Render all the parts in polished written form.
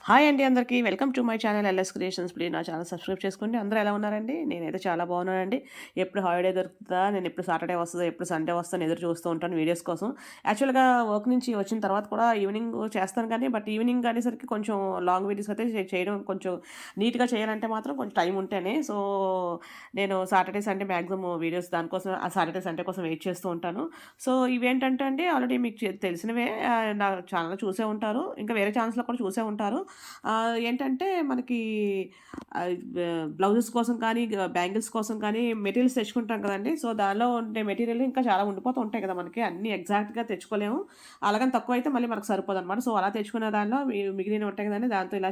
Hi అండి అందరికీ. Welcome to my channel LS creations. Please నా ఛానల్ సబ్స్క్రైబ్ చేసుకోండి. అందరూ ఎలా ఉన్నారండి? నేనైతే చాలా బాగున్నానండి. ఎప్పుడు హాలిడే దొరుకుతదా, నేను ఎప్పుడు సాటర్డే వస్తదా, ఎప్పుడు సండే వస్తదా అని ఎదురు చూస్తూ ఉంటాను వీడియోస్ కోసం. యాక్చువల్‌గా వర్క్ నుంచి వచ్చిన తర్వాత కూడా ఈవినింగ్ చేస్తాను కానీ, బట్ ఈవినింగ్ అనేసరికి కొంచెం లాంగ్ వీడియోస్ అయితే చేయడం కొంచెం నీట్‌గా చేయాలంటే మాత్రం కొంచెం టైం ఉంటేనే. సో, నేను సాటర్డే, సండే మాక్సిమం వీడియోస్ దానికోసం ఆ సాటర్డే, సండే కోసం వెయిట్ చేస్తూ ఉంటాను. సో, ఇవేంటంటే అండి ఆల్రెడీ మీకు తెలిసినవే. నా ఛానెల్‌లో చూసే ఉంటారు. ఇంకా వేరే ఛానెల్స్‌లో కూడా చూసే ఉంటారు. ఏంటంటే మనకి బ్లౌజెస్ కోసం కానీ, బ్యాంగిల్స్ కోసం కానీ మెటీరియల్స్ తెచ్చుకుంటాం కదండీ! సో, దానిలో ఉండే మెటీరియల్ ఇంకా చాలా ఉండిపోతూ ఉంటాయి కదా! మనకి అన్నీ ఎగ్జాక్ట్‌గా తెచ్చుకోలేము. అలాగని తక్కువైతే మళ్ళీ మనకు సరిపోదనమాట. సో, అలా తెచ్చుకున్న దానిలో మిగిలినవి ఉంటాయి కదండీ! దాంతో ఇలా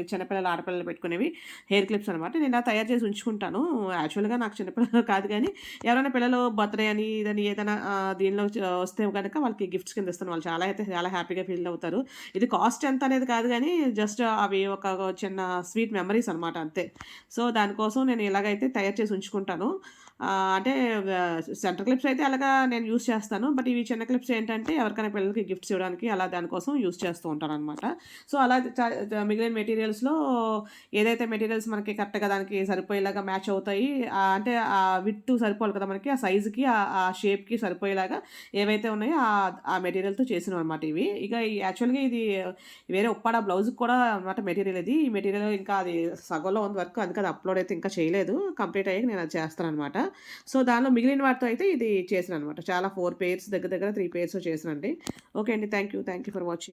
చిన్నపిల్లలు, ఆడపిల్లలు పెట్టుకునేవి హెయిర్ క్లిప్స్ అనమాట. నేను ఇలా తయారు చేసి ఉంచుకుంటాను. యాక్చువల్‌గా నాకు చిన్నపిల్లలు కాదు గానీ, ఎవరైనా పిల్లలు బర్త్‌డే అని, ఇదని ఏదైనా దీనిలో వస్తే గనక వాళ్ళకి గిఫ్ట్స్ కింద ఇస్తాను. వాళ్ళు చాలా హ్యాపీగా ఫీల్ అవుతారు. ఇది కాస్ట్ ఎంత అనేది కాదు గానీ, జస్ట్ అవి ఒక చిన్న స్వీట్ మెమరీస్ అనమాట అంతే. సో, దానికోసం నేను ఇలాగైతే తయారు చేసి ఉంచుకుంటాను. అంటే సెంటర్ క్లిప్స్ అయితే అలాగా నేను యూజ్ చేస్తాను. బట్ ఇవి చిన్న క్లిప్స్ ఏంటంటే ఎవరికైనా పిల్లలకి గిఫ్ట్స్ ఇవ్వడానికి అలా దానికోసం యూజ్ చేస్తూ ఉంటాననమాట. సో, అలా మిగిలిన మెటీరియల్స్‌లో ఏదైతే మెటీరియల్స్ మనకి కరెక్ట్‌గా దానికి సరిపోయేలాగా మ్యాచ్ అవుతాయి. అంటే ఆ విడ్త్ సరిపోవాలి కదా! మనకి ఆ సైజ్‌కి ఆ షేప్‌కి సరిపోయేలాగా ఏవైతే ఉన్నాయో ఆ మెటీరియల్‌తో చేసినవనమాట ఇవి. ఇక యాక్చువల్‌గా ఇది వేరే ఉప్పాడ బ్లౌజ్‌కి కూడా అనమాట మెటీరియల్ ఇది. ఈ మెటీరియల్ ఇంకా అది సగంలో ఉంది వర్క్. అందుకే అది అప్‌లోడ్ అయితే ఇంకా చేయలేదు. కంప్లీట్ అయ్యాక నేను అది చేస్తాననమాట. సో, దానిలో మిగిలిన వాటితో అయితే ఇది చేశాననమాట. చాలా 4 పెయిర్స్ దగ్గర దగ్గర 3 పెయిర్స్ చేశానండి. ఓకే అండి. Thank you. Thank you for watching.